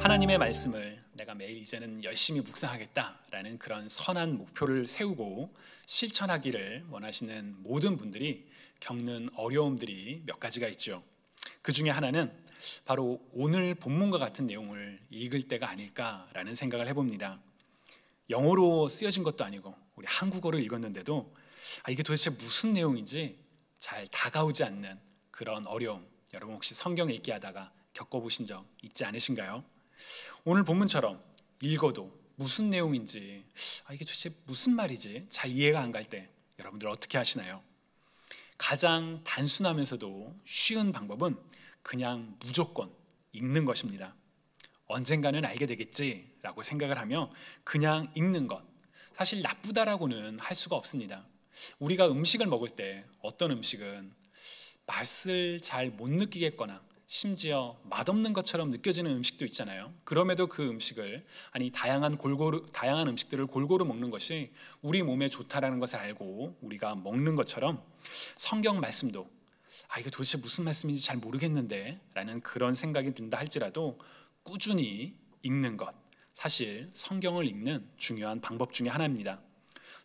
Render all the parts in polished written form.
하나님의 말씀을 내가 매일 이제는 열심히 묵상하겠다라는 그런 선한 목표를 세우고 실천하기를 원하시는 모든 분들이 겪는 어려움들이 몇 가지가 있죠. 그 중에 하나는 바로 오늘 본문과 같은 내용을 읽을 때가 아닐까라는 생각을 해봅니다. 영어로 쓰여진 것도 아니고 우리 한국어를 읽었는데도 이게 도대체 무슨 내용인지 잘 다가오지 않는 그런 어려움, 여러분 혹시 성경 읽기 하다가 겪어보신 적 있지 않으신가요? 오늘 본문처럼 읽어도 무슨 내용인지 이게 도대체 무슨 말이지 잘 이해가 안 갈 때 여러분들 어떻게 하시나요? 가장 단순하면서도 쉬운 방법은 그냥 무조건 읽는 것입니다. 언젠가는 알게 되겠지라고 생각을 하며 그냥 읽는 것, 사실 나쁘다라고는 할 수가 없습니다. 우리가 음식을 먹을 때 어떤 음식은 맛을 잘 못 느끼겠거나 심지어 맛없는 것처럼 느껴지는 음식도 있잖아요. 그럼에도 그 음식을 다양한 음식들을 골고루 먹는 것이 우리 몸에 좋다라는 것을 알고 우리가 먹는 것처럼 성경 말씀도 이게 도대체 무슨 말씀인지 잘 모르겠는데 라는 그런 생각이 든다 할지라도 꾸준히 읽는 것, 사실 성경을 읽는 중요한 방법 중에 하나입니다.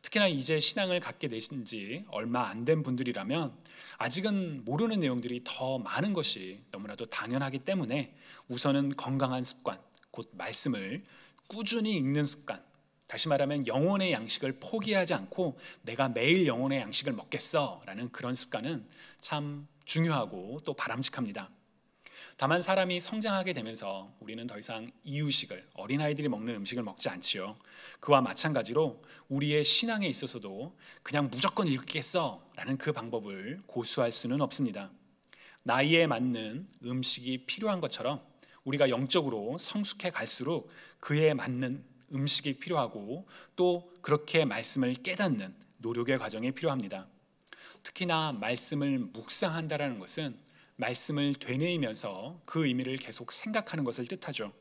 특히나 이제 신앙을 갖게 되신 지 얼마 안 된 분들이라면 아직은 모르는 내용들이 더 많은 것이 너무나도 당연하기 때문에 우선은 건강한 습관, 곧 말씀을 꾸준히 읽는 습관, 다시 말하면 영혼의 양식을 포기하지 않고 내가 매일 영혼의 양식을 먹겠어 라는 그런 습관은 참 중요하고 또 바람직합니다. 다만 사람이 성장하게 되면서 우리는 더 이상 이유식을, 어린아이들이 먹는 음식을 먹지 않지요. 그와 마찬가지로 우리의 신앙에 있어서도 그냥 무조건 읽겠어 라는 그 방법을 고수할 수는 없습니다. 나이에 맞는 음식이 필요한 것처럼 우리가 영적으로 성숙해 갈수록 그에 맞는 음식이 필요하고 또 그렇게 말씀을 깨닫는 노력의 과정이 필요합니다. 특히나 말씀을 묵상한다라는 것은 말씀을 되뇌이면서 그 의미를 계속 생각하는 것을 뜻하죠.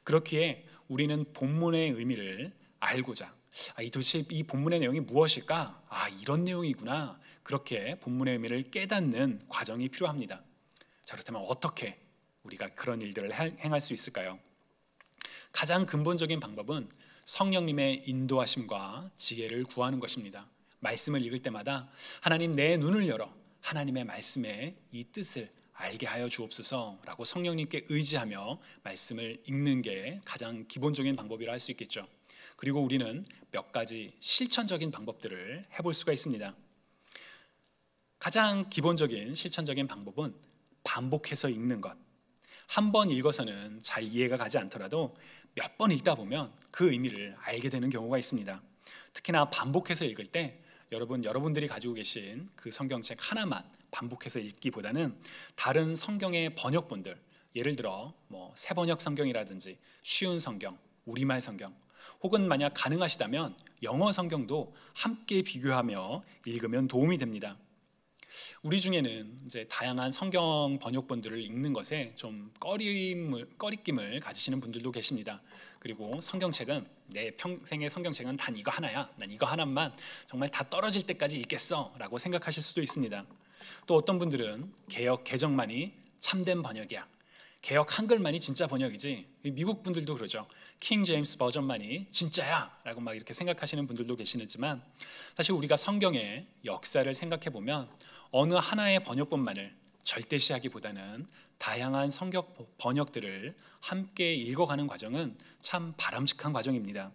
그렇기에 우리는 본문의 의미를 알고자 도대체 이 본문의 내용이 무엇일까? 이런 내용이구나. 그렇게 본문의 의미를 깨닫는 과정이 필요합니다. 자, 그렇다면 어떻게 우리가 그런 일들을 행할 수 있을까요? 가장 근본적인 방법은 성령님의 인도하심과 지혜를 구하는 것입니다. 말씀을 읽을 때마다 하나님 내 눈을 열어 하나님의 말씀의 이 뜻을 알게 하여 주옵소서라고 성령님께 의지하며 말씀을 읽는 게 가장 기본적인 방법이라 할 수 있겠죠. 그리고 우리는 몇 가지 실천적인 방법들을 해볼 수가 있습니다. 가장 기본적인 실천적인 방법은 반복해서 읽는 것. 한 번 읽어서는 잘 이해가 가지 않더라도 몇 번 읽다 보면 그 의미를 알게 되는 경우가 있습니다. 특히나 반복해서 읽을 때 여러분들이 가지고 계신 그 성경책 하나만 반복해서 읽기보다는 다른 성경의 번역본들, 예를 들어 새번역 성경이라든지 쉬운 성경, 우리말 성경, 혹은 만약 가능하시다면 영어 성경도 함께 비교하며 읽으면 도움이 됩니다. 우리 중에는 이제 다양한 성경 번역본들을 읽는 것에 좀 꺼리낌을 가지시는 분들도 계십니다. 그리고 성경책은 내 평생의 성경책은 단 이거 하나야. 난 이거 하나만 정말 다 떨어질 때까지 읽겠어 라고 생각하실 수도 있습니다. 또 어떤 분들은 개역 개정만이 참된 번역이야. 개역 한글만이 진짜 번역이지. 미국 분들도 그러죠. 킹 제임스 버전만이 진짜야 라고 막 이렇게 생각하시는 분들도 계시지만 사실 우리가 성경의 역사를 생각해 보면 어느 하나의 번역본만을 절대시하기보다는 다양한 성경 번역들을 함께 읽어가는 과정은 참 바람직한 과정입니다.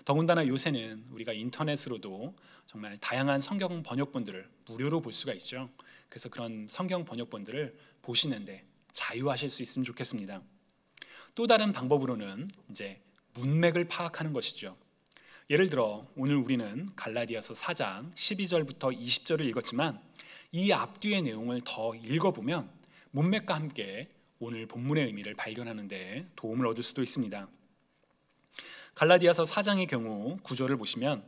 더군다나 요새는 우리가 인터넷으로도 정말 다양한 성경 번역본들을 무료로 볼 수가 있죠. 그래서 그런 성경 번역본들을 보시는데 자유하실 수 있으면 좋겠습니다. 또 다른 방법으로는 이제 문맥을 파악하는 것이죠. 예를 들어 오늘 우리는 갈라디아서 4장 12절부터 20절을 읽었지만 이 앞뒤의 내용을 더 읽어보면 문맥과 함께 오늘 본문의 의미를 발견하는 데 도움을 얻을 수도 있습니다. 갈라디아서 4장의 경우 9절을 보시면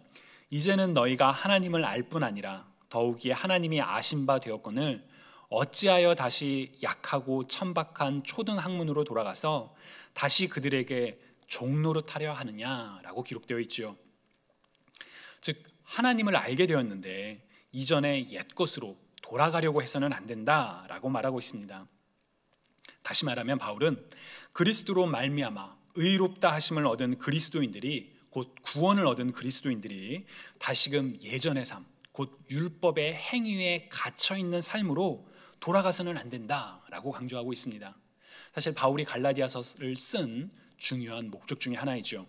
이제는 너희가 하나님을 알 뿐 아니라 더욱이 하나님이 아신 바 되었거늘 어찌하여 다시 약하고 천박한 초등 학문으로 돌아가서 다시 그들에게 종노릇하려 하느냐라고 기록되어 있지요. 즉 하나님을 알게 되었는데 이전의 옛 것으로 돌아가려고 해서는 안 된다라고 말하고 있습니다. 다시 말하면 바울은 그리스도로 말미암아 의롭다 하심을 얻은 그리스도인들이, 곧 구원을 얻은 그리스도인들이 다시금 예전의 삶, 곧 율법의 행위에 갇혀 있는 삶으로 돌아가서는 안 된다라고 강조하고 있습니다. 사실 바울이 갈라디아서를 쓴 중요한 목적 중에 하나이죠.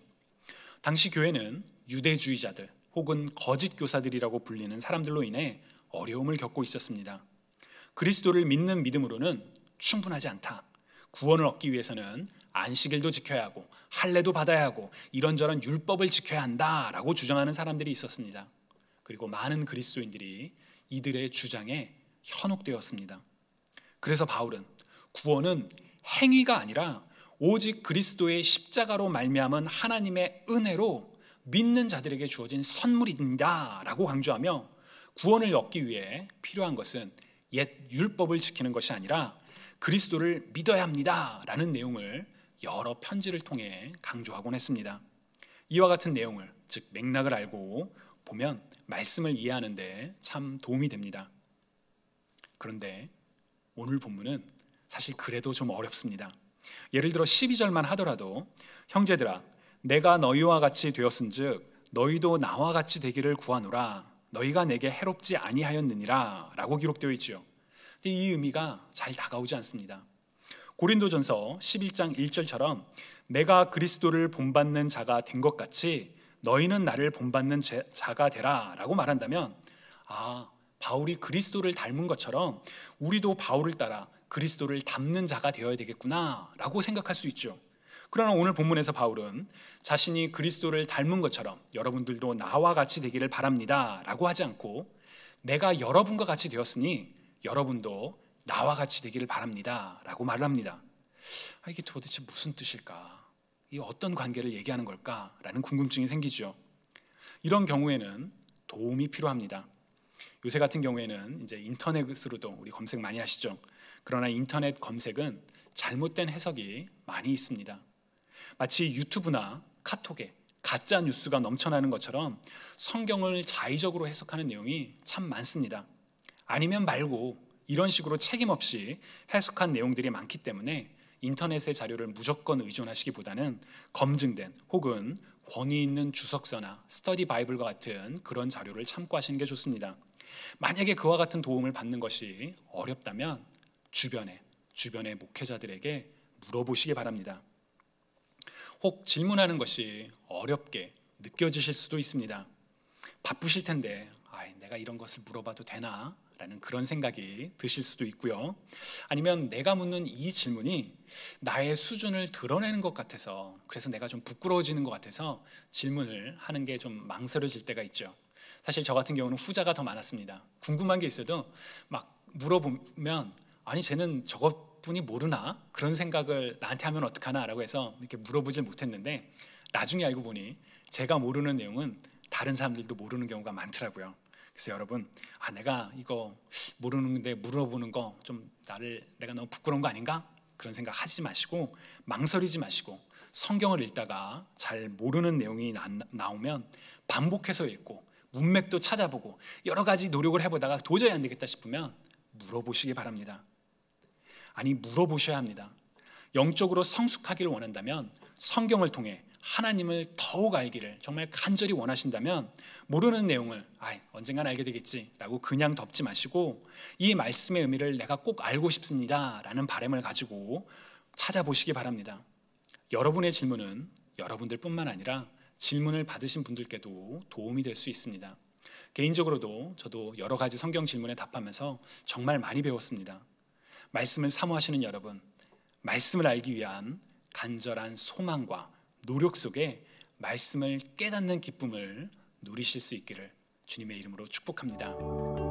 당시 교회는 유대주의자들 혹은 거짓 교사들이라고 불리는 사람들로 인해 어려움을 겪고 있었습니다. 그리스도를 믿는 믿음으로는 충분하지 않다. 구원을 얻기 위해서는 안식일도 지켜야 하고 할례도 받아야 하고 이런저런 율법을 지켜야 한다라고 주장하는 사람들이 있었습니다. 그리고 많은 그리스도인들이 이들의 주장에 현혹되었습니다. 그래서 바울은 구원은 행위가 아니라 오직 그리스도의 십자가로 말미암은 하나님의 은혜로 믿는 자들에게 주어진 선물입니다 라고 강조하며, 구원을 얻기 위해 필요한 것은 옛 율법을 지키는 것이 아니라 그리스도를 믿어야 합니다 라는 내용을 여러 편지를 통해 강조하곤 했습니다. 이와 같은 내용을, 즉 맥락을 알고 보면 말씀을 이해하는 데 참 도움이 됩니다. 그런데 오늘 본문은 사실 그래도 좀 어렵습니다. 예를 들어 12절만 하더라도 형제들아 내가 너희와 같이 되었은즉 너희도 나와 같이 되기를 구하노라 너희가 내게 해롭지 아니하였느니라 라고 기록되어 있지요. 근데 이 의미가 잘 다가오지 않습니다. 고린도전서 11장 1절처럼 내가 그리스도를 본받는 자가 된 것 같이 너희는 나를 본받는 자가 되라 라고 말한다면, 바울이 그리스도를 닮은 것처럼 우리도 바울을 따라 그리스도를 닮는 자가 되어야 되겠구나 라고 생각할 수 있죠. 그러나 오늘 본문에서 바울은 자신이 그리스도를 닮은 것처럼 여러분들도 나와 같이 되기를 바랍니다 라고 하지 않고, 내가 여러분과 같이 되었으니 여러분도 나와 같이 되기를 바랍니다 라고 말을 합니다. 이게 도대체 무슨 뜻일까? 이 어떤 관계를 얘기하는 걸까? 라는 궁금증이 생기죠. 이런 경우에는 도움이 필요합니다. 요새 같은 경우에는 이제 인터넷으로도 우리 검색 많이 하시죠. 그러나 인터넷 검색은 잘못된 해석이 많이 있습니다. 마치 유튜브나 카톡에 가짜 뉴스가 넘쳐나는 것처럼 성경을 자의적으로 해석하는 내용이 참 많습니다. 아니면 말고 이런 식으로 책임 없이 해석한 내용들이 많기 때문에 인터넷의 자료를 무조건 의존하시기보다는 검증된 혹은 권위 있는 주석서나 스터디 바이블과 같은 그런 자료를 참고하시는 게 좋습니다. 만약에 그와 같은 도움을 받는 것이 어렵다면 주변의 목회자들에게 물어보시기 바랍니다. 혹 질문하는 것이 어렵게 느껴지실 수도 있습니다. 바쁘실 텐데 내가 이런 것을 물어봐도 되나? 라는 그런 생각이 드실 수도 있고요. 아니면 내가 묻는 이 질문이 나의 수준을 드러내는 것 같아서, 그래서 내가 좀 부끄러워지는 것 같아서 질문을 하는 게 좀 망설여질 때가 있죠. 사실 저 같은 경우는 후자가 더 많았습니다. 궁금한 게 있어도 막 물어보면 쟤는 저것뿐이 모르나? 그런 생각을 나한테 하면 어떡하나? 라고 해서 이렇게 물어보질 못했는데, 나중에 알고 보니 제가 모르는 내용은 다른 사람들도 모르는 경우가 많더라고요. 그래서 여러분, 내가 이거 모르는데 물어보는 거 좀 내가 너무 부끄러운 거 아닌가? 그런 생각 하지 마시고, 망설이지 마시고, 성경을 읽다가 잘 모르는 내용이 나오면 반복해서 읽고 문맥도 찾아보고 여러 가지 노력을 해보다가 도저히 안 되겠다 싶으면 물어보시기 바랍니다. 물어보셔야 합니다. 영적으로 성숙하기를 원한다면, 성경을 통해 하나님을 더욱 알기를 정말 간절히 원하신다면, 모르는 내용을 언젠간 알게 되겠지 라고 그냥 덮지 마시고, 이 말씀의 의미를 내가 꼭 알고 싶습니다 라는 바람을 가지고 찾아보시기 바랍니다. 여러분의 질문은 여러분들 뿐만 아니라 질문을 받으신 분들께도 도움이 될 수 있습니다. 개인적으로도 저도 여러 가지 성경 질문에 답하면서 정말 많이 배웠습니다. 말씀을 사모하시는 여러분, 말씀을 알기 위한 간절한 소망과 노력 속에 말씀을 깨닫는 기쁨을 누리실 수 있기를 주님의 이름으로 축복합니다.